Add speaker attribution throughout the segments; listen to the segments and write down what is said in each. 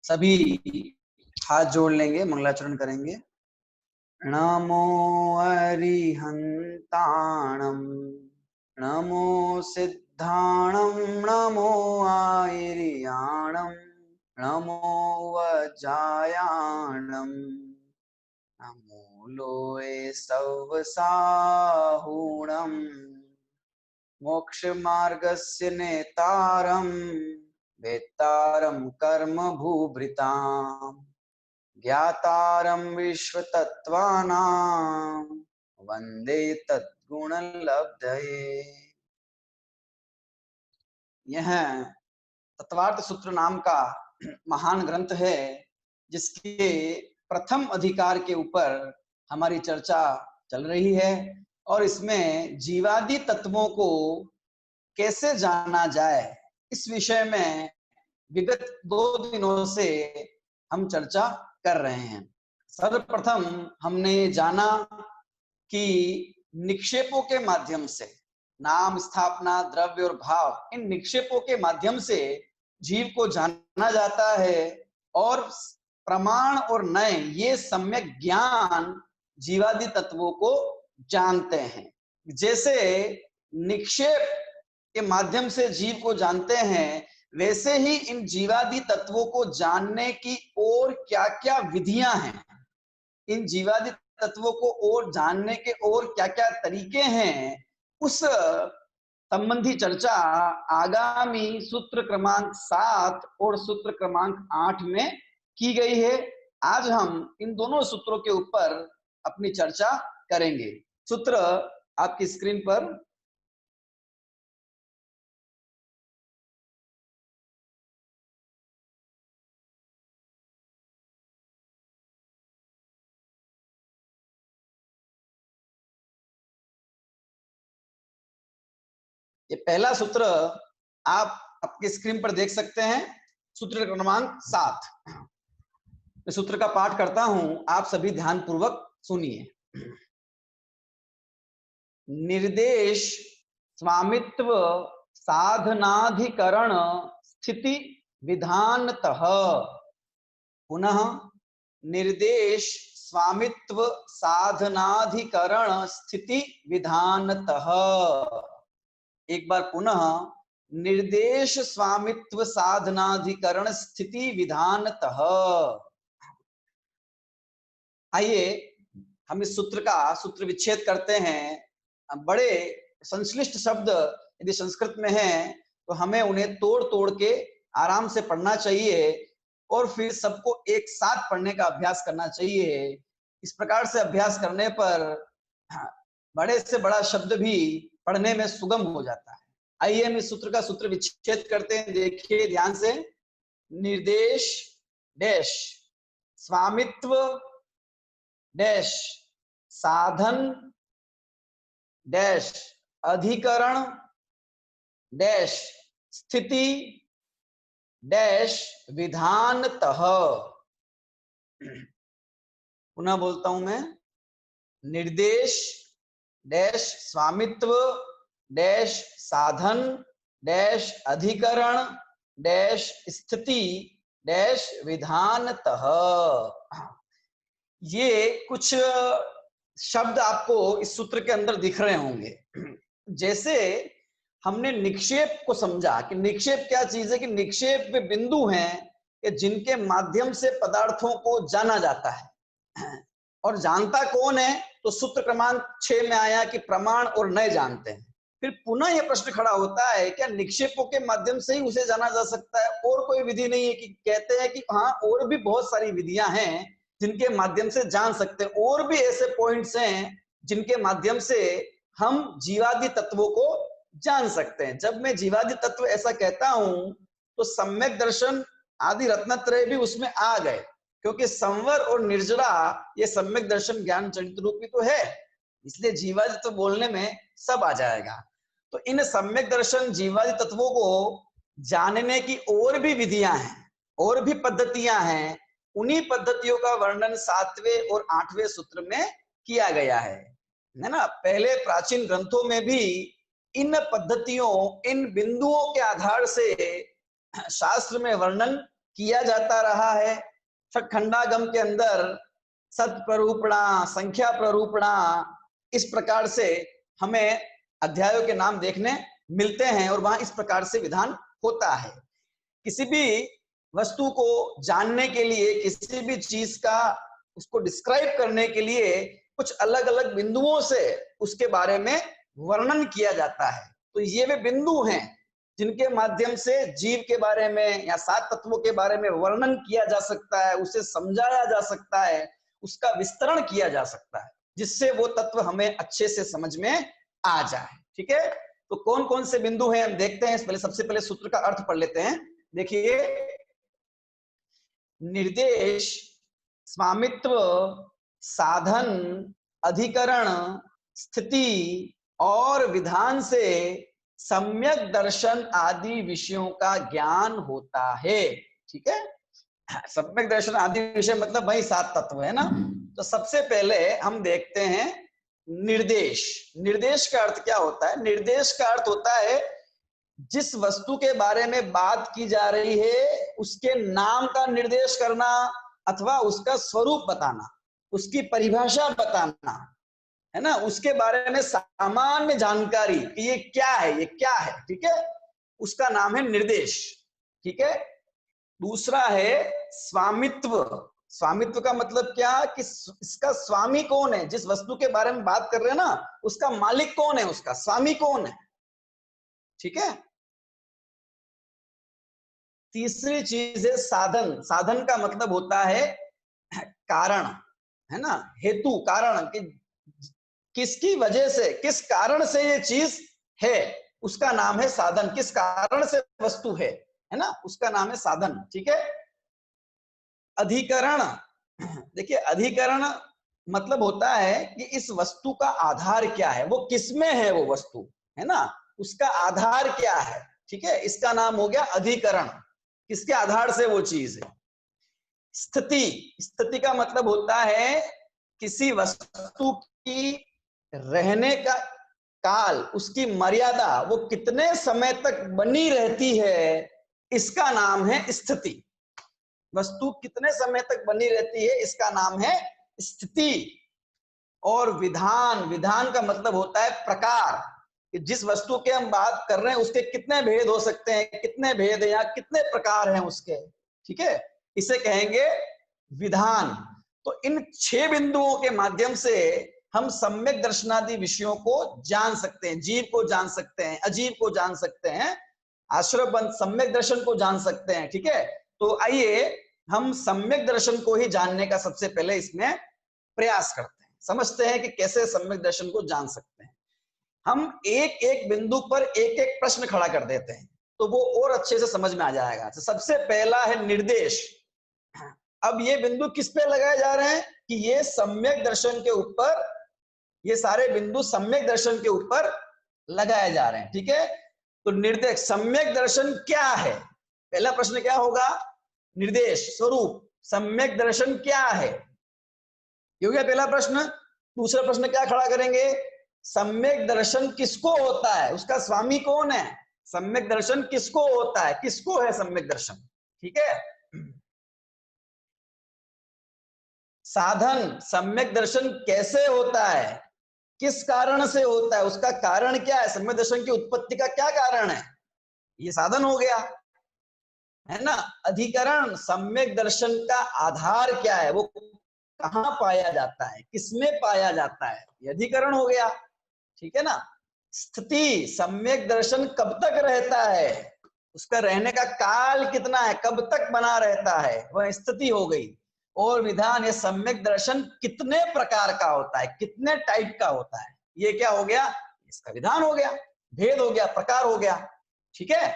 Speaker 1: सभी हाथ जोड़ लेंगे, मंगलाचरण करेंगे। नमो अरिहंताणं नमो सिद्धाणं नमो आयर्याणं नमो वज्रायाणं नमो लोये सवसाहूणं मोक्षमार्गस्य नेतारं वेत्तारं कर्म भूभृताम् ज्ञातारं विश्वतत्त्वानां वंदे तद्गुणलब्धये। यह तत्वार्थ सूत्र नाम का महान ग्रंथ है, जिसके प्रथम अधिकार के ऊपर हमारी चर्चा चल रही है और इसमें जीवादि तत्वों को कैसे जाना जाए, इस विषय में विगत 2 दिनों से हम चर्चा कर रहे हैं। सर्वप्रथम हमने ये जाना कि निक्षेपों के माध्यम से नाम, स्थापना, द्रव्य और भाव, इन निक्षेपों के माध्यम से जीव को जाना जाता है और प्रमाण और नय ये सम्यक ज्ञान जीवादि तत्वों को जानते हैं। जैसे निक्षेप के माध्यम से जीव को जानते हैं, वैसे ही इन जीवादि तत्वों को जानने की और क्या क्या विधियां हैं, इन जीवादि तत्वों को और जानने के और क्या क्या तरीके हैं, उस संबंधी चर्चा आगामी सूत्र क्रमांक 7 और सूत्र क्रमांक 8 में की गई है। आज हम इन दोनों सूत्रों के ऊपर अपनी चर्चा करेंगे। सूत्र आपकी स्क्रीन पर ये पहला सूत्र आप आपकी स्क्रीन पर देख सकते हैं, सूत्र क्रमांक 7। मैं सूत्र का पाठ करता हूं, आप सभी ध्यान पूर्वक सुनिए। निर्देश स्वामित्व साधनाधिकरण स्थिति विधानतः। पुनः निर्देश स्वामित्व साधनाधिकरण स्थिति विधानतः। एक बार पुनः, निर्देश स्वामित्व साधनाधिकरण स्थिति विधानतः। आइए हम इस सूत्र का सूत्र विच्छेद करते हैं। बड़े संश्लिष्ट शब्द यदि संस्कृत में हैं तो हमें उन्हें तोड़ तोड़ के आराम से पढ़ना चाहिए और फिर सबको एक साथ पढ़ने का अभ्यास करना चाहिए। इस प्रकार से अभ्यास करने पर बड़े से बड़ा शब्द भी पढ़ने में सुगम हो जाता है। आइए हम इस सूत्र का सूत्र विच्छेद करते हैं। देखिए ध्यान से। निर्देश डैश स्वामित्व डैश साधन डैश अधिकरण डैश स्थिति डैश विधानतः। पुनः बोलता हूं मैं। निर्देश डैश स्वामित्व डैश साधन डैश अधिकरण डैश स्थिति डैश विधानतः। ये कुछ शब्द आपको इस सूत्र के अंदर दिख रहे होंगे। जैसे हमने निक्षेप को समझा कि निक्षेप क्या चीज है, कि निक्षेप वे बिंदु हैं कि जिनके माध्यम से पदार्थों को जाना जाता है। और जानता कौन है, तो सूत्र क्रमांक 6 में आया कि प्रमाण और नय जानते हैं। फिर पुनः यह प्रश्न खड़ा होता है, क्या निक्षेपों के माध्यम से ही उसे जाना जा सकता है, और कोई विधि नहीं है? कि कहते हैं कि हाँ, और भी बहुत सारी विधियां हैं जिनके माध्यम से जान सकते हैं, और भी ऐसे पॉइंट्स हैं जिनके माध्यम से हम जीवादि तत्वों को जान सकते हैं। जब मैं जीवादि तत्व ऐसा कहता हूं तो सम्यक दर्शन आदि रत्नत्रय भी उसमें आ गए, क्योंकि संवर और निर्जरा ये सम्यक दर्शन ज्ञान चरित्र रूपी तो है, इसलिए जीवादि तत्व बोलने में सब आ जाएगा। तो इन सम्यक दर्शन जीवादि तत्वों को जानने की और भी विधियां हैं, और भी पद्धतियां हैं। उन्हीं पद्धतियों का वर्णन 7वें और 8वें सूत्र में किया गया है ना। पहले प्राचीन ग्रंथों में भी इन पद्धतियों, इन बिंदुओं के आधार से शास्त्र में वर्णन किया जाता रहा है। खंडागम के अंदर सत प्ररूपणा, संख्या प्ररूपणा, इस प्रकार से हमें अध्यायों के नाम देखने मिलते हैं और वहां इस प्रकार से विधान होता है। किसी भी वस्तु को जानने के लिए, किसी भी चीज का उसको डिस्क्राइब करने के लिए कुछ अलग अलग बिंदुओं से उसके बारे में वर्णन किया जाता है। तो ये वे बिंदु हैं जिनके माध्यम से जीव के बारे में या 7 तत्वों के बारे में वर्णन किया जा सकता है, उसे समझाया जा सकता है, उसका विस्तरण किया जा सकता है, जिससे वो तत्व हमें अच्छे से समझ में आ जाए। ठीक है, तो कौन कौन से बिंदु हैं हम देखते हैं। पहले सबसे पहले सूत्र का अर्थ पढ़ लेते हैं। देखिए, निर्देश, स्वामित्व, साधन, अधिकरण, स्थिति और विधान से सम्यक दर्शन आदि विषयों का ज्ञान होता है। ठीक है, सम्यक दर्शन आदि विषय मतलब वही 7 तत्व है ना। तो सबसे पहले हम देखते हैं निर्देश। निर्देश का अर्थ क्या होता है? निर्देश का अर्थ होता है जिस वस्तु के बारे में बात की जा रही है उसके नाम का निर्देश करना अथवा उसका स्वरूप बताना, उसकी परिभाषा बताना, है ना, उसके बारे में सामान्य जानकारी कि ये क्या है, ये क्या है। ठीक है, उसका नाम है निर्देश। ठीक है, दूसरा है स्वामित्व। स्वामित्व का मतलब क्या कि इसका स्वामी कौन है, जिस वस्तु के बारे में बात कर रहे हैं ना उसका मालिक कौन है, उसका स्वामी कौन है। ठीक है, तीसरी चीज है साधन। साधन का मतलब होता है कारण, है ना, हेतु, कारण कि किसकी वजह से, किस कारण से ये चीज है, उसका नाम है साधन। किस कारण से वस्तु है ना, उसका नाम है साधन। ठीक है, अधिकरण। देखिए, अधिकरण मतलब होता है कि इस वस्तु का आधार क्या है, वो किसमें है वो वस्तु, है ना, उसका आधार क्या है। ठीक है, इसका नाम हो गया अधिकरण, किसके आधार से वो चीज है। स्थिति। स्थिति का मतलब होता है किसी वस्तु की रहने का काल, उसकी मर्यादा, वो कितने समय तक बनी रहती है, इसका नाम है स्थिति। वस्तु कितने समय तक बनी रहती है, इसका नाम है स्थिति। और विधान। विधान का मतलब होता है प्रकार, कि जिस वस्तु के हम बात कर रहे हैं उसके कितने भेद हो सकते हैं, कितने भेद हैं या कितने प्रकार हैं उसके। ठीक है, इसे कहेंगे विधान। तो इन 6 बिंदुओं के माध्यम से हम सम्यक दर्शनादि विषयों को जान सकते हैं, जीव को जान सकते हैं, अजीव को जान सकते हैं, आश्रयबंध सम्यक दर्शन को जान सकते हैं। ठीक है, तो आइए हम सम्यक दर्शन को ही जानने का सबसे पहले इसमें प्रयास करते हैं, समझते हैं कि कैसे सम्यक दर्शन को जान सकते हैं। हम एक एक बिंदु पर एक एक प्रश्न खड़ा कर देते हैं तो वो और अच्छे से समझ में आ जाएगा। तो सबसे पहला है निर्देश। अब ये बिंदु किस पे लगाए जा रहे हैं कि ये सम्यक दर्शन के ऊपर, ये सारे बिंदु सम्यक दर्शन के ऊपर लगाए जा रहे हैं। ठीक है, तो निर्देश, सम्यक दर्शन क्या है, पहला प्रश्न क्या होगा? निर्देश, स्वरूप, सम्यक दर्शन क्या है, ये हो गया पहला प्रश्न। दूसरा प्रश्न क्या खड़ा करेंगे? सम्यक दर्शन किसको होता है, उसका स्वामी कौन है, सम्यक दर्शन किसको होता है, किसको है सम्यक दर्शन। ठीक है, साधन, सम्यक दर्शन कैसे होता है, किस कारण से होता है, उसका कारण क्या है, सम्यक दर्शन की उत्पत्ति का क्या कारण है, ये साधन हो गया, है ना। अधिकरण, सम्यक दर्शन का आधार क्या है, वो कहाँ पाया जाता है, किसमें पाया जाता है, ये अधिकरण हो गया। ठीक है ना। स्थिति, सम्यक दर्शन कब तक रहता है, उसका रहने का काल कितना है, कब तक बना रहता है, वह स्थिति हो गई। और विधान, ये सम्यक दर्शन कितने प्रकार का होता है, कितने टाइप का होता है, ये क्या हो गया, इसका विधान हो गया, भेद हो गया, प्रकार हो गया। ठीक है,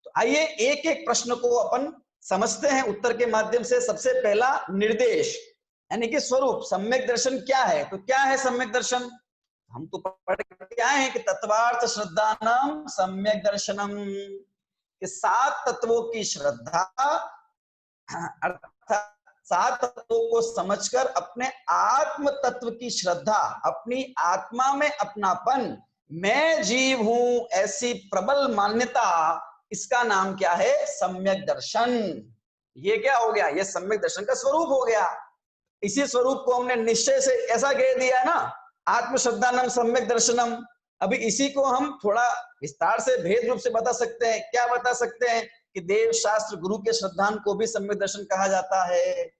Speaker 1: तो आइए एक एक प्रश्न को अपन समझते हैं उत्तर के माध्यम से। सबसे पहला निर्देश यानी कि स्वरूप, सम्यक दर्शन क्या है, तो क्या है सम्यक दर्शन, हम तो पढ़ के आए हैं कि तत्वार्थ श्रद्धानाम सम्यक दर्शनम, कि 7 तत्वों की श्रद्धा, अर्थात 7 तत्वों को समझकर अपने आत्म तत्व की श्रद्धा, अपनी आत्मा में अपनापन, मैं जीव हूं ऐसी प्रबल मान्यता, इसका नाम क्या है, सम्यक दर्शन। ये क्या हो गया, ये सम्यक दर्शन का स्वरूप हो गया। इसी स्वरूप को हमने निश्चय से ऐसा कह दिया है ना, आत्मश्रद्धानम सम्यक दर्शनम। अभी इसी को हम थोड़ा विस्तार से भेद रूप से बता सकते हैं। क्या बता सकते हैं कि देव शास्त्र गुरु के श्रद्धान को भी सम्यक दर्शन कहा जाता है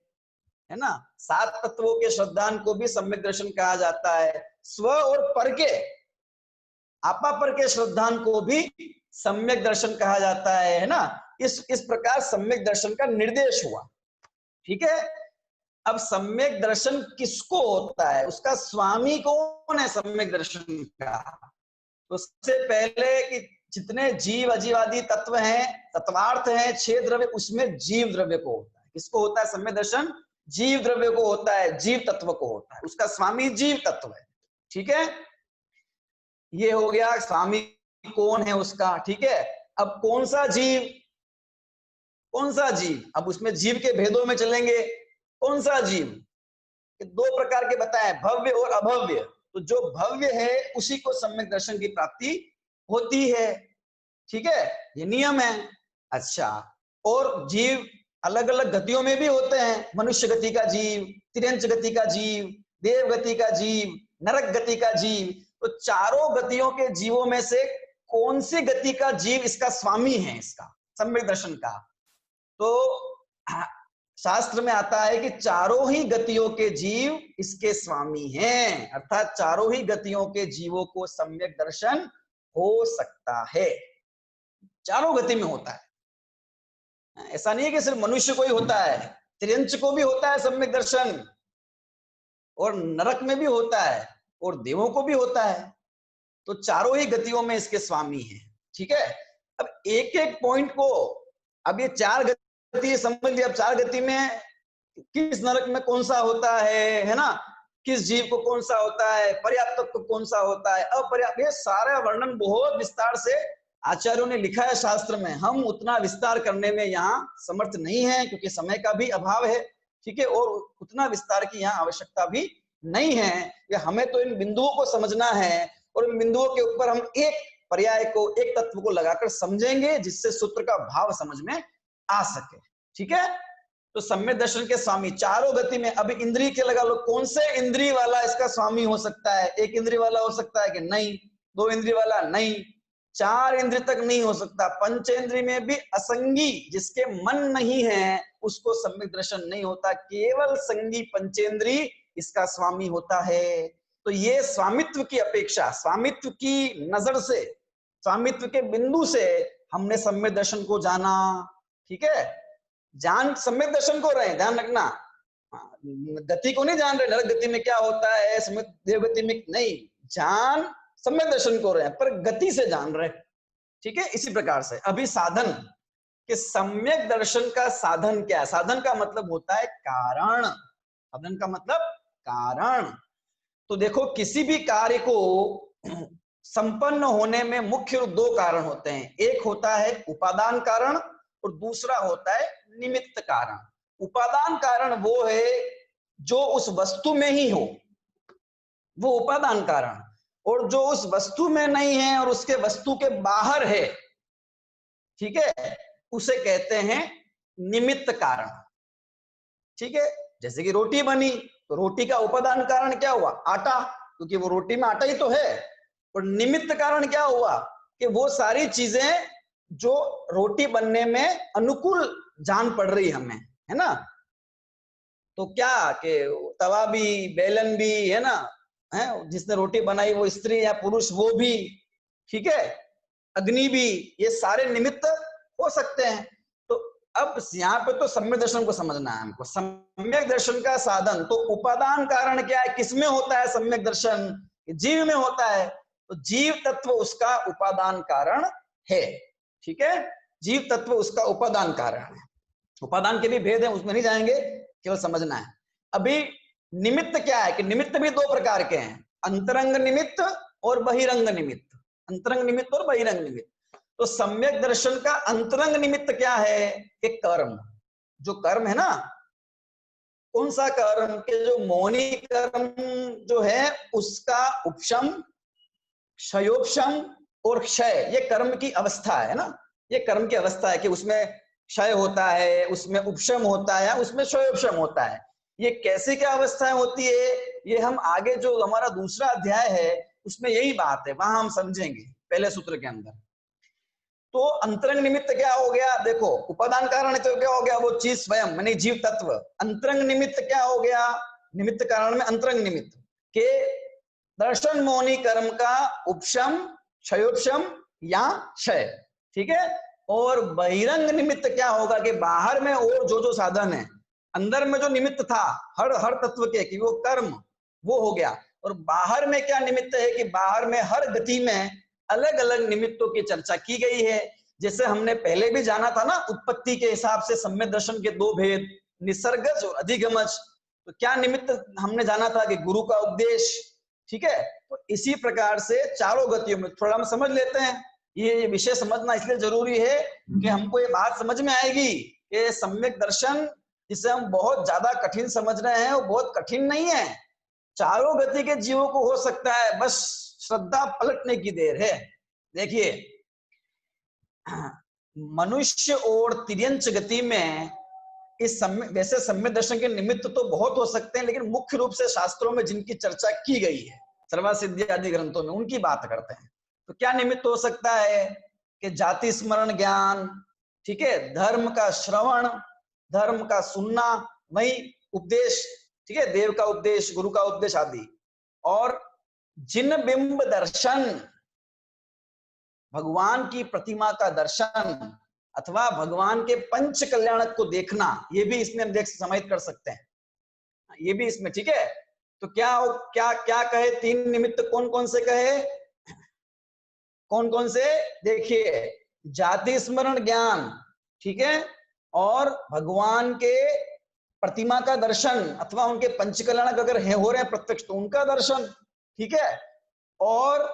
Speaker 1: ना। सात तत्वों के श्रद्धान को भी सम्यक दर्शन कहा जाता है। स्व और पर के, आपा पर के श्रद्धान को भी सम्यक दर्शन कहा जाता है ना। इस प्रकार सम्यक दर्शन का निर्देश हुआ। ठीक है, अब सम्यक दर्शन किसको होता है, उसका स्वामी कौन है सम्यक दर्शन का। तो सबसे पहले कि जितने जीव अजीवादी तत्व हैं, तत्वार्थ हैं, 6 द्रव्य, उसमें जीव द्रव्य को होता है। किसको होता है सम्यक दर्शन, जीव द्रव्य को होता है, जीव तत्व को होता है, उसका स्वामी जीव तत्व है। ठीक है, ये हो गया स्वामी कौन है उसका। ठीक है, अब कौन सा जीव, कौन सा जीव, अब उसमें जीव के भेदों में चलेंगे। कौन सा जीव, 2 प्रकार के बताए, भव्य और अभव्य। तो जो भव्य है उसी को सम्यक दर्शन की प्राप्ति होती है। ठीक है, ये नियम है। अच्छा, और जीव अलग अलग गतियों में भी होते हैं। मनुष्य गति का जीव, तिर्यंच गति का जीव, देव गति का जीव, नरक गति का जीव। तो चारों गतियों के जीवों में से कौन सी गति का जीव इसका स्वामी है, इसका सम्यक दर्शन का। तो शास्त्र में आता है कि चारों ही गतियों के जीव इसके स्वामी हैं, अर्थात चारों ही गतियों के जीवों को सम्यक दर्शन हो सकता है। चारों गति में होता है, ऐसा नहीं है कि सिर्फ मनुष्य को ही होता है, त्रियंच को भी होता है सम्यक दर्शन, और नरक में भी होता है, और देवों को भी होता है। तो चारों ही गतियों में इसके स्वामी हैं। ठीक है, अब एक एक पॉइंट को, अब ये 4 गति समझ लिया। अब 4 गति में किस नरक में कौन सा होता है ना, किस जीव को कौन सा होता है, पर्याप्त को कौन सा होता है, अपर्याप्त, ये सारा वर्णन बहुत विस्तार से आचार्यों ने लिखा है शास्त्र में। हम उतना विस्तार करने में यहाँ समर्थ नहीं है, क्योंकि समय का भी अभाव है। ठीक है, और उतना विस्तार की यहाँ आवश्यकता भी नहीं है। कि हमें तो इन बिंदुओं को समझना है, और इन बिंदुओं के ऊपर हम एक पर्याय को, एक तत्व को लगाकर समझेंगे, जिससे सूत्र का भाव समझ में आ सके। ठीक है, तो सम्यक दर्शन के स्वामी चारों गति में। अभी इंद्रिय के लगा लो, कौन से इंद्रिय वाला इसका स्वामी हो सकता है। एक इंद्रिय वाला हो सकता है कि नहीं, 2 इंद्रिय वाला नहीं, 4 इंद्रिय तक नहीं हो सकता। पंचेंद्रिय में भी असंगी, जिसके मन नहीं है, उसको सम्यक दर्शन नहीं होता। केवल संगी पंचेंद्रिय इसका स्वामी होता है। तो ये स्वामित्व की अपेक्षा, स्वामित्व की नजर से, स्वामित्व के बिंदु से हमने सम्यक दर्शन को जाना। ठीक है, जान सम्यक दर्शन को रहे, ध्यान रखना, गति को नहीं जान रहे। नरक गति में क्या होता है, सम्यक देव गति में नहीं, जान सम्यक दर्शन को रहे, पर गति से जान रहे। ठीक है, इसी प्रकार से अभी साधन कि सम्यक दर्शन का साधन क्या है। साधन का मतलब होता है कारण, साधन का मतलब कारण। तो देखो, किसी भी कार्य को संपन्न होने में मुख्य रूप 2 कारण होते हैं। एक होता है उपादान कारण, और दूसरा होता है निमित्त कारण। उपादान कारण वो है जो उस वस्तु में ही हो, वो उपादान कारण। और जो उस वस्तु में नहीं है और उसके वस्तु के बाहर है, ठीक है, उसे कहते हैं निमित्त कारण। ठीक है, जैसे कि रोटी बनी, तो रोटी का उपादान कारण क्या हुआ, आटा, क्योंकि वो रोटी में आटा ही तो है। और निमित्त कारण क्या हुआ कि वो सारी चीजें जो रोटी बनने में अनुकूल जान पड़ रही हमें, है ना। तो क्या कि तवा भी, बेलन भी, है ना, है, जिसने रोटी बनाई वो स्त्री या पुरुष, वो भी, ठीक है, अग्नि भी, ये सारे निमित्त हो सकते हैं। तो अब यहाँ पे तो सम्यक दर्शन को समझना है हमको। सम्यक दर्शन का साधन तो उपादान कारण क्या है, किसमें होता है सम्यक दर्शन, जीव में होता है। तो जीव तत्व उसका उपादान कारण है। ठीक है, जीव तत्व उसका उपादान कारण है। उपादान के भी भेद है, उसमें नहीं जाएंगे, केवल समझना है। अभी निमित्त क्या है कि निमित्त भी 2 प्रकार के हैं, अंतरंग निमित्त और बहिरंग निमित्त। अंतरंग निमित्त और बहिरंग निमित्त। तो सम्यक दर्शन का अंतरंग निमित्त क्या है कि कर्म, जो कर्म है ना, कौन सा कर्म के जो मौनी कर्म जो है उसका उपशम, क्षयोपशम और क्षय, ये कर्म की अवस्था है ना, ये कर्म की अवस्था है कि उसमें क्षय होता है, उसमें उपशम होता है, उसमें क्षयोपशम होता है। ये कैसी क्या अवस्थाएं होती है, ये हम आगे जो हमारा दूसरा अध्याय है उसमें यही बात है, वहां हम समझेंगे पहले सूत्र के अंदर। तो अंतरंग निमित्त क्या हो गया, देखो उपादान कारण तो क्या हो गया, वो चीज स्वयं माने जीव तत्व। अंतरंग निमित्त क्या हो गया, निमित्त कारण में अंतरंग निमित्त के दर्शन मोहनी कर्म का उपशम, क्षयोपशम या क्षय, ठीक है। और बहिरंग निमित्त क्या होगा कि बाहर में और जो जो साधन है, अंदर में जो निमित्त था हर हर तत्व के कि वो कर्म, वो हो गया। और बाहर में क्या निमित्त है कि बाहर में हर गति में अलग अलग निमित्तों की चर्चा की गई है। जैसे हमने पहले भी जाना था ना, उत्पत्ति के हिसाब से सम्यक दर्शन के दो भेद, निसर्गज और अधिगमज। तो क्या निमित्त हमने जाना था कि गुरु का उपदेश, ठीक है। तो इसी प्रकार से चारों गतियों में थोड़ा हम समझ लेते हैं। ये विषय समझना इसलिए जरूरी है कि हमको ये बात समझ में आएगी कि सम्यक दर्शन जिसे हम बहुत ज्यादा कठिन समझ रहे हैं वो बहुत कठिन नहीं है, चारों गति के जीवों को हो सकता है, बस श्रद्धा पलटने की देर है। देखिए मनुष्य और तिर्यंच गति में इस वैसे सम्यक दर्शन के निमित्त तो बहुत हो सकते हैं, लेकिन मुख्य रूप से शास्त्रों में जिनकी चर्चा की गई है सर्वसिद्धि आदि ग्रंथों में उनकी बात करते हैं। तो क्या निमित्त हो सकता है कि जाति स्मरण ज्ञान, ठीक है, धर्म का श्रवण, धर्म का सुनना, वही उपदेश, ठीक है, देव का उपदेश, गुरु का उपदेश आदि। और जिन बिंब दर्शन, भगवान की प्रतिमा का दर्शन अथवा भगवान के पंच कल्याणक को देखना, ये भी इसमें हम देख समाहित कर सकते हैं, ये भी इसमें, ठीक है। तो क्या क्या क्या कहे, तीन निमित्त कौन कौन से कहे, कौन कौन से, देखिए जाति स्मरण ज्ञान, ठीक है, और भगवान के प्रतिमा का दर्शन अथवा उनके पंच कल्याणक अगर है हो रहे हैं प्रत्यक्ष तो उनका दर्शन, ठीक है, और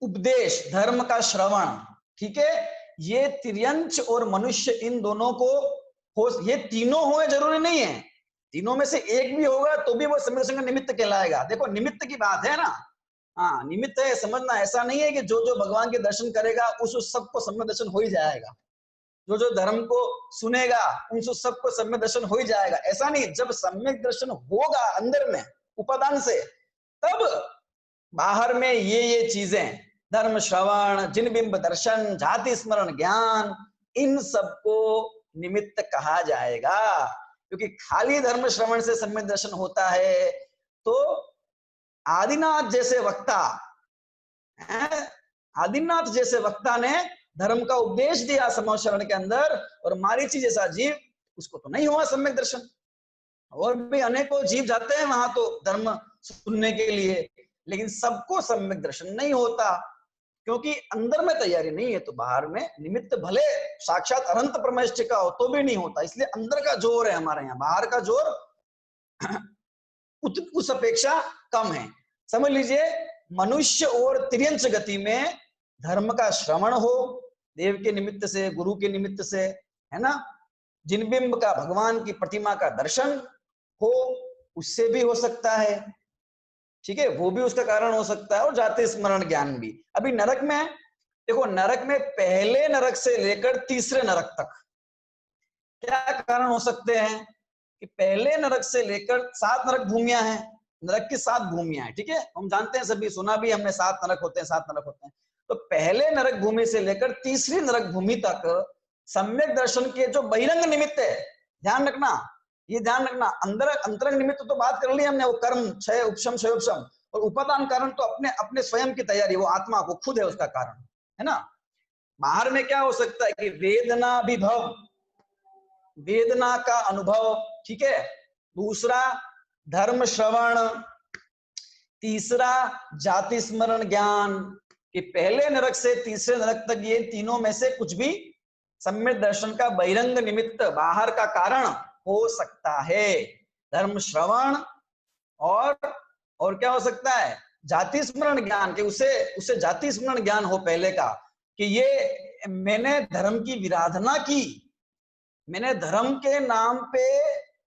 Speaker 1: उपदेश, धर्म का श्रवण, ठीक है। ये तिर्यंच और मनुष्य इन दोनों को हो, ये तीनों होए जरूरी नहीं है, तीनों में से एक भी होगा तो भी वो सम्यक दर्शन का निमित्त कहलाएगा। देखो निमित्त की बात है ना, हाँ निमित्त है, समझना, ऐसा नहीं है कि जो जो भगवान के दर्शन करेगा उस सबको सम्यक दर्शन हो ही जाएगा, जो जो धर्म को सुनेगा उन सबको सम्यक दर्शन हो ही जाएगा, ऐसा नहीं। जब सम्यक दर्शन होगा अंदर में उपादान से, तब बाहर में ये चीजें, धर्म श्रवण, जिन बिंब दर्शन, जाति स्मरण ज्ञान, इन सबको निमित्त कहा जाएगा। क्योंकि खाली धर्म श्रवण से सम्यक दर्शन होता है तो आदिनाथ जैसे वक्ता, आदिनाथ जैसे वक्ता ने धर्म का उपदेश दिया समोशरण के अंदर, और मारीची जैसा जीव, उसको तो नहीं हुआ सम्यक दर्शन। और भी अनेकों जीव जाते हैं वहां तो धर्म सुनने के लिए, लेकिन सबको सम्यक दर्शन नहीं होता, क्योंकि अंदर में तैयारी नहीं है। तो बाहर में निमित्त भले साक्षात अनंत परमेष्ठ का हो तो भी नहीं होता, इसलिए अंदर का जोर है हमारे यहाँ, बाहर का जोर उस अपेक्षा कम है। समझ लीजिए मनुष्य और तिर्यंच गति में धर्म का श्रवण हो, देव के निमित्त से, गुरु के निमित्त से, है ना, जिन बिंब का, भगवान की प्रतिमा का दर्शन हो, उससे भी हो सकता है, ठीक है, वो भी उसका कारण हो सकता है, और जाति स्मरण ज्ञान भी। अभी नरक में देखो, नरक में पहले नरक से लेकर तीसरे नरक तक क्या कारण हो सकते हैं कि पहले नरक से लेकर 7 नरक भूमियां हैं, नरक की 7 भूमियां हैं, ठीक है, हम जानते हैं, सभी सुना भी हमने, 7 नरक होते हैं, 7 नरक होते हैं। तो पहले नरक भूमि से लेकर तीसरी नरक भूमि तक सम्यक दर्शन के जो बहिरंग निमित्त है, ध्यान रखना, ये ध्यान रखना, अंदर अंतरंग निमित्त तो बात कर ली हमने, वो कर्म, क्षय, उपशम, क्षयोपशम, और उपादान कारण तो अपने अपने स्वयं की तैयारी, वो आत्मा को खुद है उसका कारण, है ना। बाहर में क्या हो सकता है कि वेदना विभव, वेदना का अनुभव, ठीक है, दूसरा धर्म श्रवण, तीसरा जाति स्मरण ज्ञान, कि पहले नरक से तीसरे नरक तक ये तीनों में से कुछ भी सम्यक दर्शन का बहिरंग निमित्त, बाहर का कारण हो सकता है। धर्म श्रवण और क्या हो सकता है, जाति स्मरण ज्ञान, के उसे जाति स्मरण ज्ञान हो पहले का, कि ये मैंने धर्म की विराधना की, मैंने धर्म के नाम पे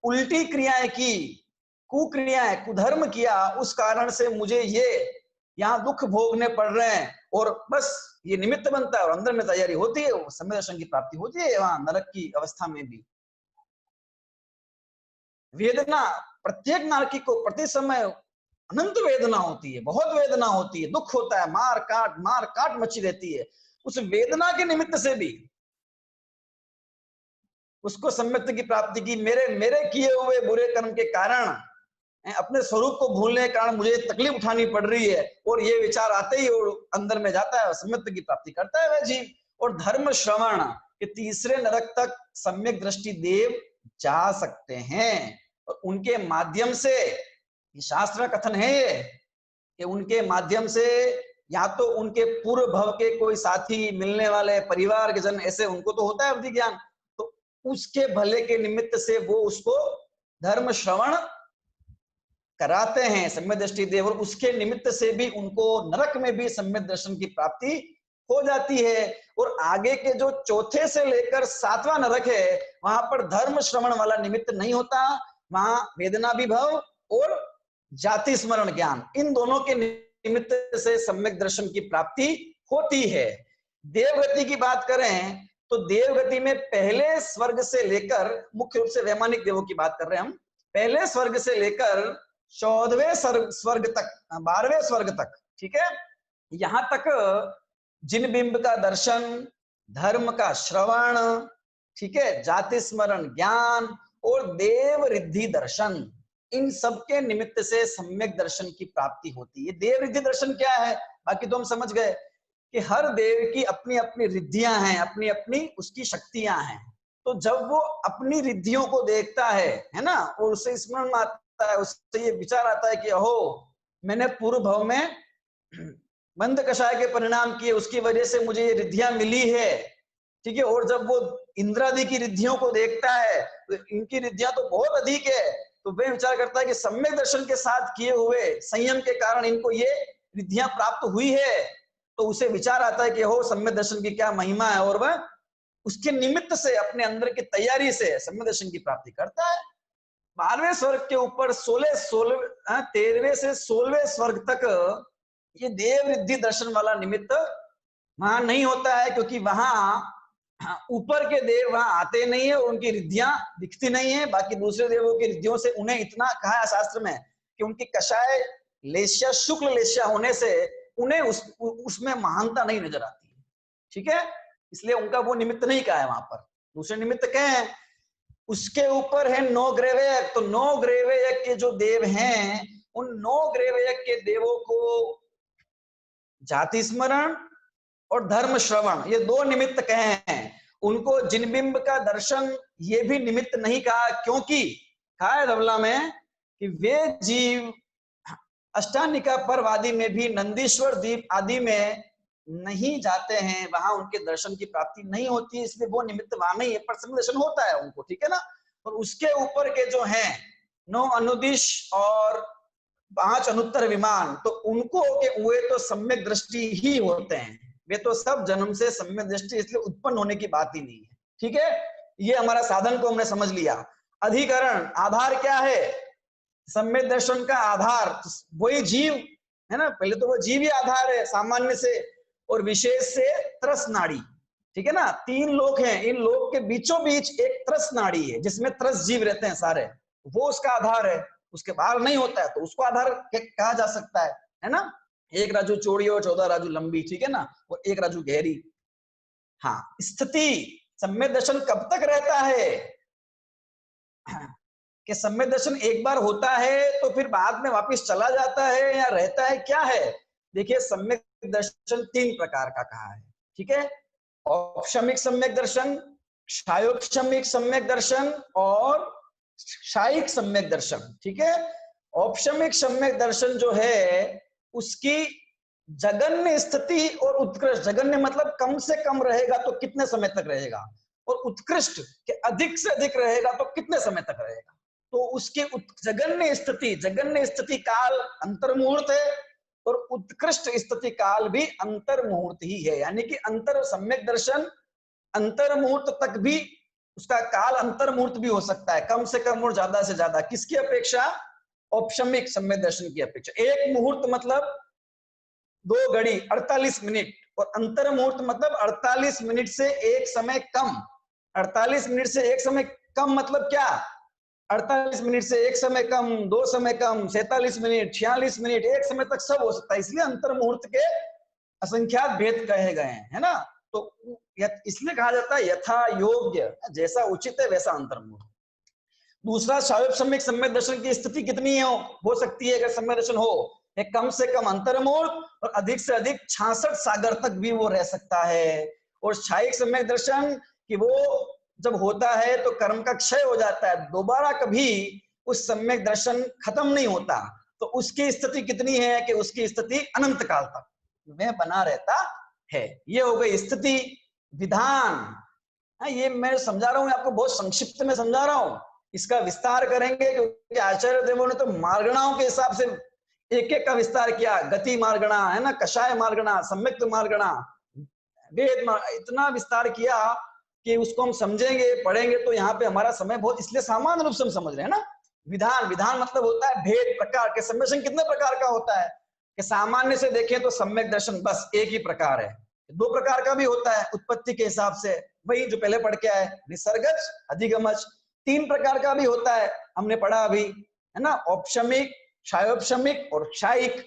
Speaker 1: उल्टी क्रियाएं की, कुक्रियाएं, कुधर्म किया, उस कारण से मुझे ये यहाँ दुख भोगने पड़ रहे हैं, और बस ये निमित्त बनता है और अंदर में तैयारी होती है, वो सम्यक दर्शन की प्राप्ति होती है वहां नरक की अवस्था में भी। वेदना प्रत्येक नारकी को प्रति समय अनंत वेदना होती है, बहुत वेदना होती है, दुख होता है, मार काट मची रहती है। उस वेदना के निमित्त से भी उसको सम्यक्ता की प्राप्ति की। मेरे किए हुए बुरे कर्म के कारण, अपने स्वरूप को भूलने के कारण मुझे तकलीफ उठानी पड़ रही है, और ये विचार आते ही और अंदर में जाता है, सम्यक्ता की प्राप्ति करता है वह जीव। और धर्म श्रवण के तीसरे नरक तक सम्यक दृष्टि देव जा सकते हैं, और उनके माध्यम से, ये शास्त्र का कथन है ये, कि उनके माध्यम से या तो उनके पूर्व भव के कोई साथी, मिलने वाले, परिवार के जन, ऐसे उनको तो होता है अवधि ज्ञान, तो उसके भले के निमित्त से वो उसको धर्म श्रवण कराते हैं सम्यक दृष्टि देव, और उसके निमित्त से भी उनको नरक में भी सम्यक दर्शन की प्राप्ति हो जाती है। और आगे के जो चौथे से लेकर 7वां नरक है, वहां पर धर्म श्रवण वाला निमित्त नहीं होता, वहां वेदना विभव और जाति स्मरण ज्ञान, इन दोनों के निमित्त से सम्यक दर्शन की प्राप्ति होती है। देवगति की बात करें तो देवगति में पहले स्वर्ग से लेकर, मुख्य रूप से वैमानिक देवों की बात कर रहे हैं हम, पहले स्वर्ग से लेकर 14वें स्वर्ग तक, 12वें स्वर्ग तक, ठीक है, यहां तक जिन बिंब का दर्शन, धर्म का श्रवण, ठीक है, जाति स्मरण ज्ञान और देव रिद्धि दर्शन, इन सब के निमित्त से सम्यक दर्शन की प्राप्ति होती है। देव रिद्धि दर्शन क्या है, बाकी तो हम समझ गए कि हर देव की अपनी अपनी रिद्धियां हैं, अपनी अपनी उसकी शक्तियां हैं। तो जब वो अपनी रिद्धियों को देखता है ना, और उससे स्मरण आता है, उससे ये विचार आता है कि अहो, मैंने पूर्व भव में मंद कषाय के परिणाम किए, उसकी वजह से मुझे ये रिद्धियां मिली है, ठीक है। और जब वो इंद्रादि की रिद्धियों को देखता है तो इनकी रिद्धियां तो बहुत अधिक है, तो वह विचार करता है कि सम्यक दर्शन के साथ किए हुए संयम के कारण इनको ये रिद्धियां प्राप्त हुई है। तो उसे विचार आता है कि हो, सम्यक दर्शन की क्या महिमा है, और वह उसके निमित्त से अपने अंदर की तैयारी से सम्यक दर्शन की प्राप्ति करता है। 12वें स्वर्ग के ऊपर 13वें से 16वें स्वर्ग तक ये देव रिद्धि दर्शन वाला निमित्त वहां नहीं होता है, क्योंकि वहां ऊपर के देव वहां आते नहीं है और उनकी रिद्धियां दिखती नहीं है। बाकी दूसरे देवों की रिद्धियों से उन्हें इतना कहा है शास्त्र में कि उनकी कषाय लेश्या, शुक्ल लेश्या होने से उन्हें उसमें महानता नहीं नजर आती है, ठीक है, इसलिए उनका वो निमित्त नहीं कहा है वहां पर। दूसरे निमित्त क्या है, उसके ऊपर है 9 ग्रेवयक। तो 9 ग्रेवयक के जो देव हैं, उन 9 ग्रेवयक के देवों को जाति स्मरण और धर्म श्रवण, ये 2 निमित्त कहे हैं। उनको जिनबिंब का दर्शन ये भी निमित्त नहीं कहा, क्योंकि कहा है धवला में कि वे जीव अष्टानिका पर्व आदि में भी नंदीश्वर द्वीप आदि में नहीं जाते हैं, वहां उनके दर्शन की प्राप्ति नहीं होती है, इसलिए वो निमित्त वहां नहीं है, पर सम्यक दर्शन होता है उनको, ठीक है ना। और उसके ऊपर के जो हैं 9 अनुदिश और 5 अनुत्तर विमान, तो उनको हुए तो सम्यक दृष्टि ही होते हैं, वे तो सब जन्म से सम्यक दृष्टि इसलिए उत्पन्न होने की बात ही नहीं है, ठीक है। ये हमारा साधन को हमने समझ लिया। अधिकरण आधार क्या है, सम्यक दर्शन का आधार वही जीव है ना, पहले तो वो जीव ही आधार है सामान्य से, और विशेष से त्रस नाड़ी, ठीक है ना। 3 लोक हैं, इन लोक के बीचों बीच एक त्रस नाड़ी है जिसमें त्रस जीव रहते हैं सारे, वो उसका आधार है, उसके बाहर नहीं होता है, तो उसको आधार कहा जा सकता है ना। 1 राजू चौड़ी और 14 राजू लंबी, ठीक है ना, और 1 राजू गहरी। हाँ, स्थिति सम्यक दर्शन कब तक रहता है कि सम्यक दर्शन एक बार होता है तो फिर बाद में वापस चला जाता है या रहता है, क्या है। देखिए, सम्यक दर्शन 3 प्रकार का कहा है, ठीक है। औपशमिक सम्यक दर्शन, क्षायोपशमिक सम्यक दर्शन और क्षायिक सम्यक दर्शन, ठीक है। औपशमिक सम्यक दर्शन जो है उसकी जगन्य स्थिति और उत्कृष्ट, जगन्य मतलब कम से कम रहेगा तो कितने समय तक रहेगा, और उत्कृष्ट के अधिक से अधिक रहेगा तो कितने समय तक रहेगा। तो उसकी जगन्य स्थिति काल अंतर्मुहूर्त है, और उत्कृष्ट स्थिति काल भी अंतर्मुहूर्त ही है, यानी कि अंतर सम्यक दर्शन अंतर्मुहूर्त तक भी उसका काल अंतर्मुहूर्त भी हो सकता है, कम से कम और ज्यादा से ज्यादा, किसकी अपेक्षा, औपशमिक सम्यक दर्शन की अपेक्षा। 1 मुहूर्त मतलब 2 घड़ी 48 मिनट, और अंतर मुहूर्त मतलब 48 मिनट से एक समय कम। 48 मिनट से एक समय कम मतलब क्या? 48 मिनट से एक समय कम, 2 समय कम, 47 मिनट, 46 मिनट, एक समय तक सब हो सकता है। इसलिए अंतर मुहूर्त के असंख्यात भेद कहे गए हैं, है ना। तो इसलिए कहा जाता है यथा योग्य, जैसा उचित है वैसा अंतर मुहूर्त। दूसरा, शायोप सम्यक सम्यक दर्शन की स्थिति कितनी हो सकती है? अगर सम्यक दर्शन हो, एक कम से कम अंतर मुहूर्त और अधिक से अधिक 66 सागर तक भी वो रह सकता है। और क्षायिक सम्यक दर्शन कि वो जब होता है तो कर्म का क्षय हो जाता है, दोबारा कभी उस सम्यक दर्शन खत्म नहीं होता। तो उसकी स्थिति कितनी है कि उसकी स्थिति अनंत काल तक में बना रहता है। ये हो गई स्थिति। विधान, ये मैं समझा रहा हूं आपको, बहुत संक्षिप्त में समझा रहा हूं, इसका विस्तार करेंगे क्योंकि आचार्य देवों ने तो मार्गणाओं के हिसाब से एक एक का विस्तार किया। गति मार्गणा, है ना, कषाय मार्गणा, सम्यक्त मार्गणा, वेद इतना विस्तार किया कि उसको हम समझेंगे पढ़ेंगे तो यहाँ पे हमारा समय बहुत, इसलिए सामान्य रूप से हम समझ रहे हैं ना। विधान, विधान मतलब होता है भेद, प्रकार के। सम्यक दर्शन कितने प्रकार का होता है कि सामान्य से देखें तो सम्यक दर्शन बस एक ही प्रकार है। 2 प्रकार का भी होता है उत्पत्ति के हिसाब से, वही जो पहले पढ़ के आए, निसर्गज, अधिगमज। 3 प्रकार का भी होता है, हमने पढ़ा अभी, है ना, औपशमिक, क्षायोपशमिक और क्षायिक,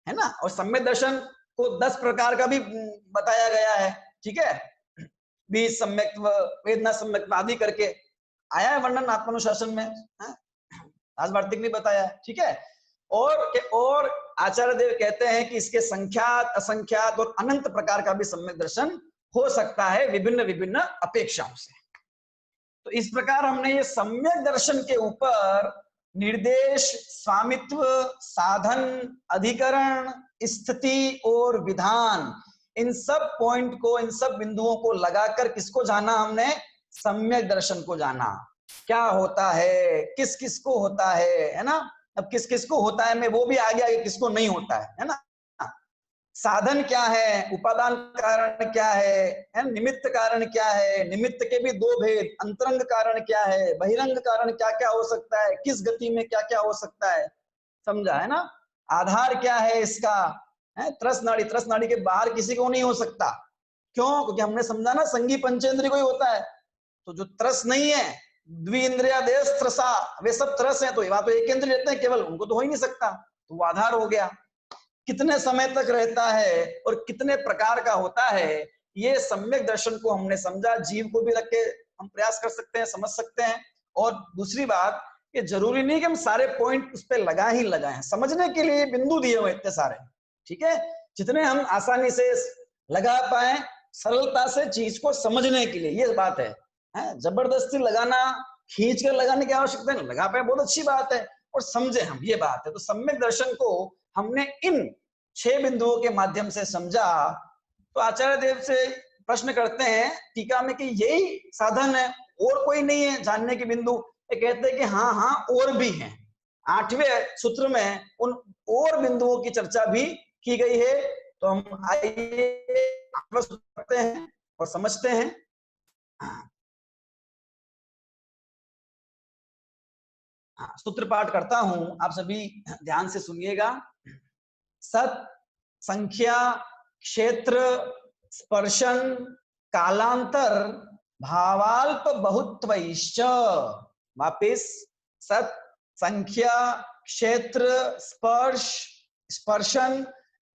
Speaker 1: है ना। और सम्यक दर्शन को 10 प्रकार का भी बताया गया है, ठीक है। बीज सम्यक्त्व, वेदना सम्यक्त्व आदि करके आया है वर्णन आत्मानुशासन में, राजवार्तिक ने बताया, ठीक है। और आचार्य देव कहते हैं कि इसके संख्यात, असंख्यात और अनंत प्रकार का भी सम्यक दर्शन हो सकता है विभिन्न विभिन्न अपेक्षाओं से। तो इस प्रकार हमने ये सम्यक दर्शन के ऊपर निर्देश, स्वामित्व, साधन, अधिकरण, स्थिति और विधान, इन सब पॉइंट को, इन सब बिंदुओं को लगाकर किसको जाना हमने? सम्यक दर्शन को जाना। क्या होता है, किस किस को होता है ना। अब किस किस को होता है मैं वो भी आगे आगे किसको नहीं होता है ना। साधन क्या है, उपादान कारण क्या है, निमित्त कारण क्या है, निमित्त के भी 2 भेद, अंतरंग कारण क्या है, बहिरंग कारण क्या क्या हो सकता है, किस गति में क्या क्या हो सकता है, समझा है ना। आधार क्या है इसका, है त्रस नाड़ी, त्रस नाड़ी के बाहर किसी को नहीं हो सकता। क्यों? क्योंकि हमने समझा ना संगी पंचेंद्रिय को ही होता है। तो जो त्रस नहीं है, द्विइंद्रियादेश त्रसा, वे सब त्रस है, तो वहां तो एक इंद्रिय रहते हैं केवल, उनको तो हो ही नहीं सकता, तो वो आधार हो गया। कितने समय तक रहता है और कितने प्रकार का होता है, ये सम्यक दर्शन को हमने समझा। जीव को भी रख के हम प्रयास कर सकते हैं, समझ सकते हैं। और दूसरी बात, ये जरूरी नहीं कि हम सारे पॉइंट उस पर लगा ही लगाए हैं, समझने के लिए बिंदु दिए हुए इतने सारे, ठीक है। जितने हम आसानी से लगा पाए, सरलता से चीज को समझने के लिए, ये बात है। जबरदस्ती लगाना, खींच कर लगाने की आवश्यकता नहीं, लगा पाए बहुत अच्छी बात है और समझे हम, ये बात है। तो सम्यक दर्शन को हमने इन 6 बिंदुओं के माध्यम से समझा। तो आचार्य देव से प्रश्न करते हैं टीका में कि यही साधन है, और कोई नहीं है जानने के बिंदु? ये कहते हैं कि हाँ हाँ और भी हैं। 8वें सूत्र में उन और बिंदुओं की चर्चा भी की गई है। तो हम आइए करते हैं और समझते हैं। सूत्र पाठ करता हूं, आप सभी ध्यान से सुनिएगा। सत, संख्या, क्षेत्र, स्पर्शन, कालांतर, भावाल्प बहुत्वैश्च। वापिस, सत, संख्या, क्षेत्र, स्पर्श, स्पर्शन,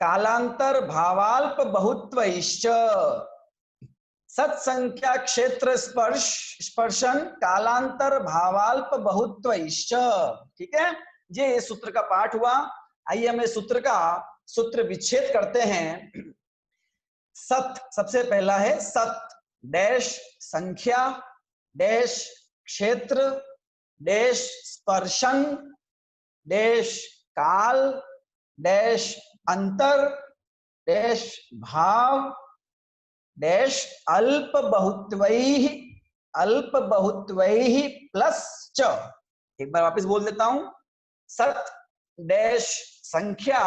Speaker 1: कालांतर, भावाल्प बहुत्वैश्च। सत, संख्या, क्षेत्र, स्पर्श, स्पर्शन, कालांतर, भावाल्प बहुत्वैश्च। ठीक है, ये सूत्र का पाठ हुआ। आइए हम इस सूत्र का सूत्र विच्छेद करते हैं। सत, सबसे पहला है सत डैश संख्या डैश क्षेत्र डैश स्पर्शन डैश काल डैश अंतर डैश भाव डैश अल्प बहुत्वैः प्लस च। एक बार वापस बोल देता हूं। सत डैश संख्या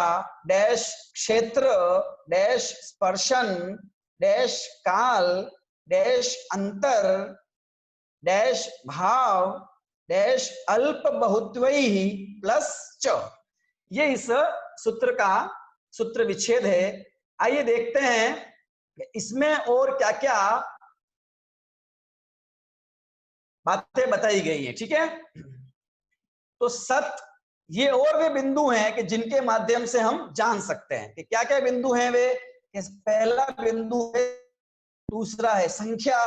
Speaker 1: डैश क्षेत्र डैश स्पर्शन डैश काल डैश अंतर डैश भाव डैश अल्प बहुत्वैः प्लस च। ये इस सूत्र का सूत्र विच्छेद है। आइए देखते हैं इसमें और क्या क्या बातें बताई गई है। ठीक है, तो सत, ये और भी बिंदु हैं कि जिनके माध्यम से हम जान सकते हैं कि क्या क्या बिंदु हैं वे। पहला बिंदु है, दूसरा है संख्या,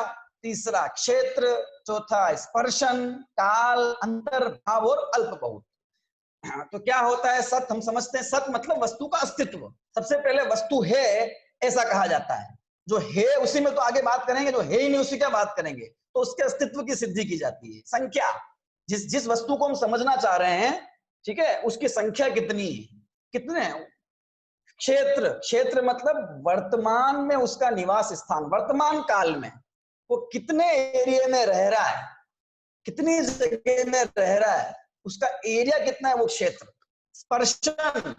Speaker 1: तीसरा क्षेत्र, चौथा स्पर्शन, काल, अंतर, भाव और अल्प बहुत। तो क्या होता है सत? हम समझते हैं सत मतलब वस्तु का अस्तित्व। सबसे पहले वस्तु है ऐसा कहा जाता है। जो है उसी में तो आगे बात करेंगे, जो है ही नहीं उसी क्या बात करेंगे, तो उसके अस्तित्व की सिद्धि की जाती है। संख्या, जिस जिस वस्तु को हम समझना चाह रहे हैं, ठीक है, उसकी संख्या कितनी है, कितने। क्षेत्र, क्षेत्र मतलब वर्तमान में उसका निवास स्थान, वर्तमान काल में वो कितने एरिया में रह रहा है, कितनी जगह में रह रहा है, उसका एरिया कितना है, वो क्षेत्र। स्पर्शन,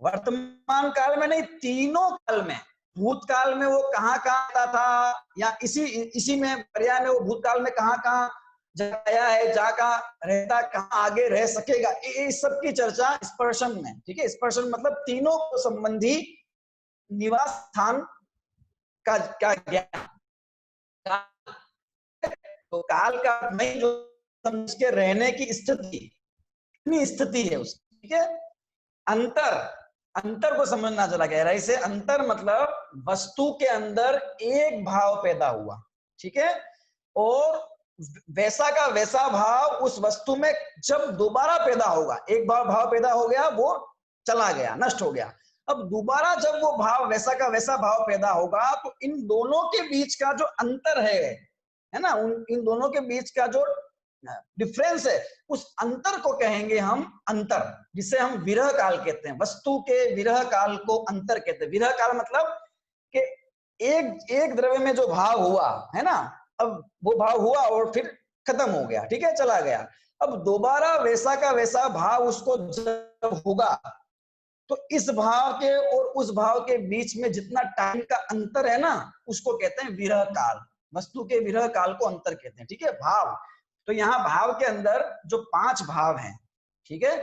Speaker 1: वर्तमान काल में नहीं, तीनों काल में। भूतकाल में वो कहाँ कहाँ था, या इसी में पर्याय में वो भूतकाल में कहाँ कहाँ जाया है, जहाँ कहाँ रहता, कहाँ आगे रह सकेगा, इस सब की चर्चा स्पर्शन में। ठीक है, स्पर्शन मतलब तीनों को संबंधी निवास स्थान का ज्ञान। तो काल का नहीं, जो समझ के रहने की स्थिति, कितनी स्थिति है उसकी। ठीक है, अंतर, अंतर को समझना जरा गहराई से। अंतर मतलब वस्तु के अंदर एक भाव पैदा हुआ, ठीक है, और वैसा का वैसा भाव उस वस्तु में जब दोबारा पैदा होगा, एक भाव पैदा हो गया, वो चला गया, नष्ट हो गया, अब दोबारा जब वो भाव वैसा का वैसा भाव पैदा होगा, तो इन दोनों के बीच का जो अंतर है ना, इन दोनों के बीच का जो डिफरेंस है, उस अंतर को कहेंगे हम अंतर, जिसे हम विरह काल कहते हैं। वस्तु के विरह काल को अंतर कहते हैं। विरह काल मतलब कि एक द्रव्य में जो भाव हुआ है ना, अब वो भाव हुआ और फिर खत्म हो गया, ठीक है, चला गया, अब दोबारा वैसा का वैसा भाव उसको जब होगा, तो इस भाव के और उस भाव के बीच में जितना टाइम का अंतर है ना, उसको कहते हैं विरह काल। वस्तु के विरह काल को अंतर कहते हैं। ठीक है, भाव, तो यहाँ भाव के अंदर जो 5 भाव हैं, ठीक है,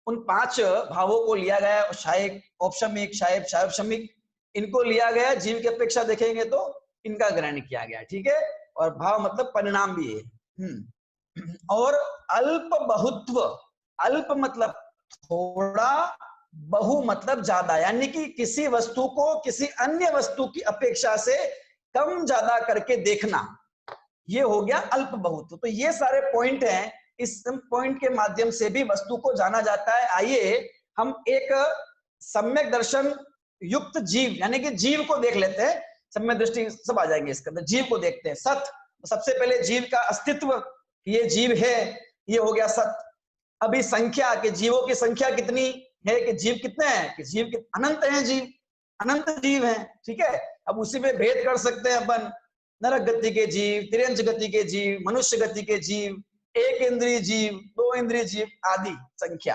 Speaker 1: उन 5 भावों को लिया गया, क्षायिक, औपशमिक, क्षायिक, क्षायोपशमिक, इनको लिया गया। जीव की अपेक्षा देखेंगे तो इनका ग्रहण किया गया। ठीक है, और भाव मतलब परिणाम भी है। और अल्प बहुत्व, अल्प मतलब थोड़ा, बहु मतलब ज्यादा, यानी कि किसी वस्तु को किसी अन्य वस्तु की अपेक्षा से कम ज्यादा करके देखना, ये हो गया अल्प बहुत्व। तो ये सारे पॉइंट हैं, इस पॉइंट के माध्यम से भी वस्तु को जाना जाता है। आइए हम एक सम्यक दर्शन युक्त जीव, यानी कि जीव को देख लेते हैं। सम्यक दृष्टि सब आ जाएंगे इसके अंदर। जीव को देखते हैं। सत, सबसे पहले जीव का अस्तित्व, ये जीव है, ये हो गया सत। अभी संख्या, के जीवों की संख्या कितनी है, कि जीव कितने हैं, कि जीव अनंत हैं, जीव अनंत जीव हैं। ठीक है, अब उसी में भेद कर सकते हैं अपन, नरक गति के जीव, तिर्यंच गति के जीव, मनुष्य गति के जीव, एक इंद्रिय जीव, 2 इंद्रिय जीव आदि। संख्या,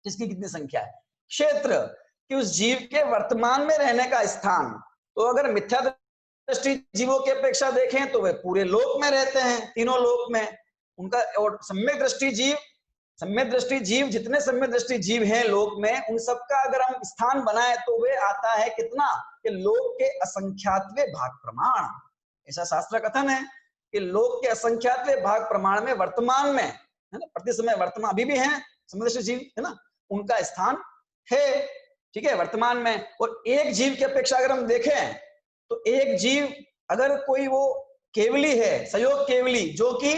Speaker 1: किसकी कितनी संख्या है। क्षेत्र, कि उस जीव के वर्तमान में रहने का स्थान। तो अगर मिथ्या दृष्टि जीवों की अपेक्षा देखें तो वे पूरे लोक में रहते हैं, तीनों लोक में उनका। और सम्यक दृष्टि जीव, सम्यक दृष्टि जीव, जितने सम्यक दृष्टि जीव हैं लोक में, उन सबका अगर हम स्थान बनाए तो वे आता है कितना, कि लोक के असंख्यातवे भाग प्रमाण। ऐसा शास्त्र कथन है कि लोक के असंख्यातवे भाग प्रमाण में वर्तमान में, है ना, प्रति समय वर्तमान अभी भी है सम्यक दृष्टि जीव, है ना, उनका स्थान है। ठीक है, वर्तमान में। और एक जीव की अपेक्षा अगर हम देखें तो एक जीव, अगर कोई वो केवली है, संयोग केवली, जो कि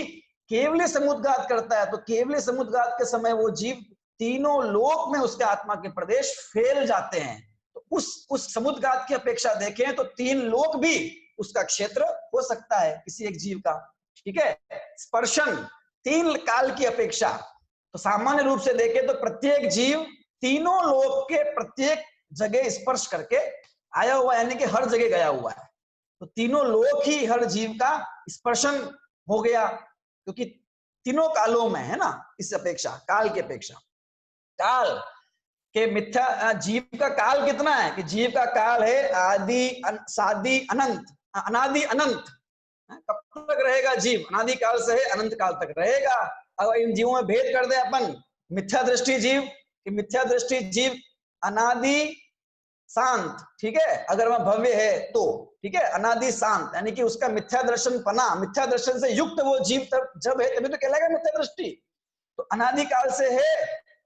Speaker 1: केवली समुद्घात करता है, तो केवली समुद्घात के समय वो जीव तीनों लोक में उसके आत्मा के प्रदेश फैल जाते हैं। तो उस समुद्घात की अपेक्षा देखें तो 3 लोक भी उसका क्षेत्र हो सकता है किसी एक जीव का। ठीक है, स्पर्शन, 3 काल की अपेक्षा, तो सामान्य रूप से देखें तो प्रत्येक जीव तीनों लोक के प्रत्येक जगह स्पर्श करके आया हुआ, यानी कि हर जगह गया हुआ है। तो तीनों लोक ही हर जीव का स्पर्शन हो गया, क्योंकि तीनों कालों में, है ना, इस अपेक्षा, काल की अपेक्षा। काल के मिथ्या, जीव का काल कितना है, कि जीव का काल है आदि, सादि, अनंत, अनादि अनंत। कब तक रहेगा जीव, अनादि काल से है अनंत काल तक रहेगा। अगर इन जीवों में भेद कर दे अपन, मिथ्या दृष्टि जीव, कि मिथ्या दृष्टि जीव अनादि शांत, ठीक है, अगर वह भव्य है तो, ठीक है, अनादि शांत, यानी कि उसका मिथ्या दर्शन पना, मिथ्या दर्शन से युक्त वो जीव तब जब है तभी तो कहलाएगा मिथ्या दृष्टि। तो अनादि काल से है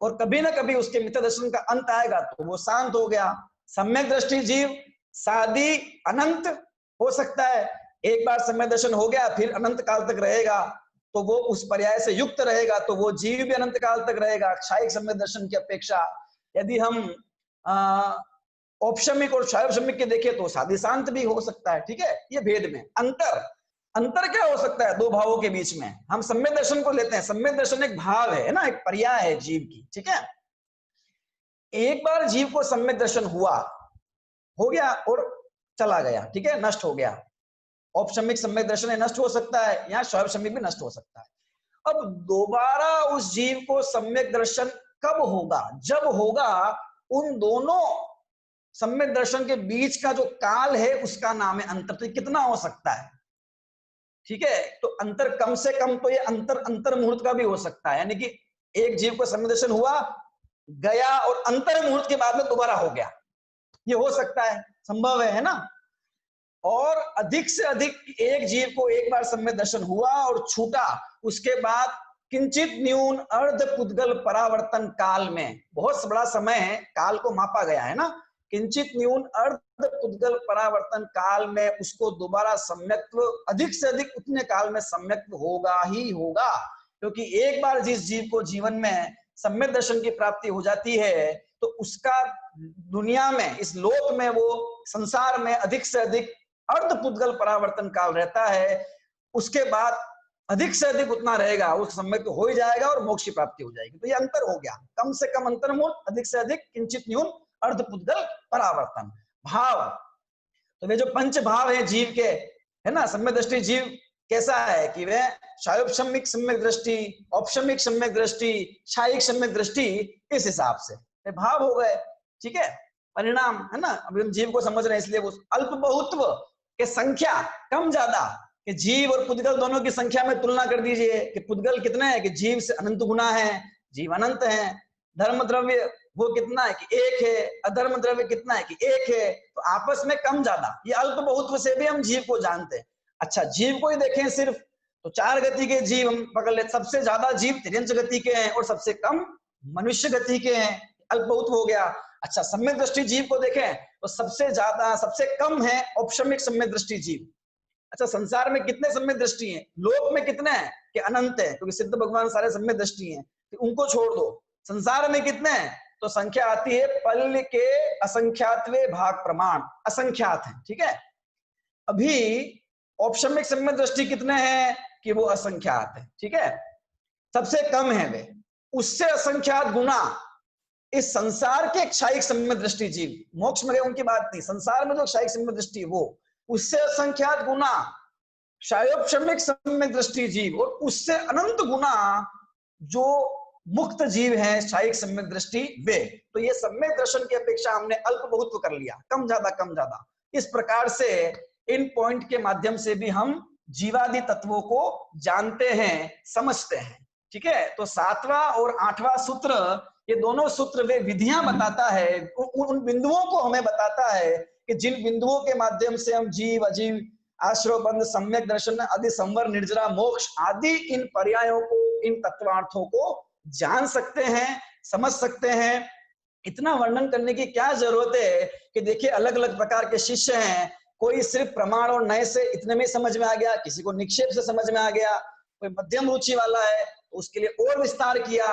Speaker 1: और कभी ना कभी उसके मिथ्या दर्शन का अंत आएगा तो वो शांत हो गया। सम्यक दृष्टि जीव सादि अनंत हो सकता है, एक बार सम्यक दर्शन हो गया फिर अनंत काल तक रहेगा, तो वो उस पर्याय से युक्त रहेगा, तो वो जीव भी अनंत काल तक रहेगा। क्षायिक सम्यक दर्शन की अपेक्षा यदि हम औपशमिक और क्षायोपशमिक के देखें तो सादि शांत भी हो सकता है, ठीक है। ये भेद में अंतर, अंतर क्या हो सकता है दो भावों के बीच में? हम सम्यक दर्शन को लेते हैं, सम्यक दर्शन एक भाव है ना, एक पर्याय है जीव की, ठीक है। एक बार जीव को सम्यक दर्शन हुआ, हो गया और चला गया, ठीक है, नष्ट हो गया। औपशमिक सम्यक दर्शन है, नष्ट हो सकता है, यहाँ क्षायोपशमिक भी नष्ट हो सकता है। अब दोबारा उस जीव को सम्यक दर्शन कब होगा? जब होगा उन दोनों सम्यक दर्शन के बीच का जो काल है उसका नाम है अंतर। तो कितना हो सकता है, ठीक है, तो अंतर कम से कम तो ये अंतर मुहूर्त का भी हो सकता है, यानी कि एक जीव को सम्यक दर्शन हुआ, गया और अंतर मुहूर्त के बाद में दोबारा हो गया, ये हो सकता है, संभव है ना। और अधिक से अधिक एक जीव को एक बार सम्यक दर्शन हुआ और छूटा, उसके बाद किंचित न्यून अर्ध पुद्गल परावर्तन काल में, बहुत बड़ा समय है, काल को मापा गया है ना, किंचित न्यून अर्ध पुद्गल परावर्तन काल में उसको दोबारा सम्यक्त्व, अधिक से अधिक उतने काल में सम्यक्त्व होगा ही होगा। क्योंकि एक बार जिस जीव को जीवन में सम्यक दर्शन की प्राप्ति हो जाती है तो उसका दुनिया में, इस लोक में, वो संसार में अधिक से अधिक अर्ध पुद्गल परावर्तन काल रहता है। उसके बाद अधिक से अधिक उतना रहेगा, उस समय तो हो ही जाएगा और मोक्ष की प्राप्ति हो जाएगी। तो ये अंतर हो गया, कम से कम अंतर मूल, अधिक से अधिक किंचित न्यून अर्ध पुद्गल परावर्तन भाव। तो वे जो पंच भाव है जीव के, है ना, सम्यक दृष्टि जीव कैसा है कि वह क्षायोपशमिक सम्यक दृष्टि, औपशमिक सम्यक दृष्टि, क्षायिक सम्यक दृष्टि, इस हिसाब से वे भाव हो गए, ठीक है, परिणाम, है ना। अब हम जीव को समझ रहे हैं इसलिए वो अल्प बहुत्व के संख्या कम ज्यादा, कि जीव और पुद्गल दोनों की संख्या में तुलना कर दीजिए कि पुद्गल कितने हैं कि जीव से अनंत गुना है, जीव अनंत है। धर्म द्रव्य वो कितना है कि एक है, अधर्म द्रव्य कितना है कि एक है, तो आपस में कम ज्यादा, ये अल्प बहुत्व से भी हम जीव को जानते हैं। अच्छा, जीव को ही देखें सिर्फ तो चार गति के जीव हम पकड़ ले, सबसे ज्यादा जीव तिर्यंच गति के हैं और सबसे कम मनुष्य गति के हैं, अल्प बहुत्व हो गया। अच्छा, सम्यक दृष्टि जीव को देखें तो सबसे ज्यादा, सबसे कम है औपशमिक सम्यक दृष्टि जीव। अच्छा, संसार में कितने सम्यक दृष्टि हैं? लोक में कितने हैं कि अनंत है, क्योंकि सिद्ध भगवान सारे सम्यक दृष्टि हैं, तो उनको छोड़ दो। संसार में कितने हैं तो संख्या आती है पल्ल के असंख्यातवे भाग प्रमाण, असंख्यात है, ठीक है। अभी औपशमिक सम्यक दृष्टि कितने हैं कि वो असंख्यात है, ठीक है, सबसे कम है वे, उससे असंख्यात गुना इस संसार के क्षायिक सम्यक दृष्टि जीव, मोक्ष में गए उनकी बात नहीं, संसार में जो क्षायिक सम्यक दृष्टि वो उससे असंख्यात गुना क्षायोपशमिक सम्यक दृष्टि जीव, और उससे अनंत गुना जो मुक्त जीव है क्षायिक सम्यक दृष्टि वे। तो ये सम्यक दर्शन की अपेक्षा हमने अल्प बहुत्व कर लिया, कम ज्यादा कम ज्यादा। इस प्रकार से इन पॉइंट के माध्यम से भी हम जीवादि तत्वों को जानते हैं, समझते हैं, ठीक है। तो 7वां और 8वां सूत्र, ये दोनों सूत्र वे विधियां बताता है, उन बिंदुओं को हमें बताता है कि जिन बिंदुओं के माध्यम से हम जीव अजीव आश्रय बंध सम्यक दर्शन आदि संवर निर्जरा मोक्ष आदि इन पर्यायों को, इन तत्वार्थों को जान सकते हैं, समझ सकते हैं। इतना वर्णन करने की क्या जरूरत है कि देखिए अलग अलग प्रकार के शिष्य हैं, कोई सिर्फ प्रमाण और नए से इतने में समझ में आ गया, किसी को निक्षेप से समझ में आ गया, कोई मध्यम रुचि वाला है तो उसके लिए और विस्तार किया,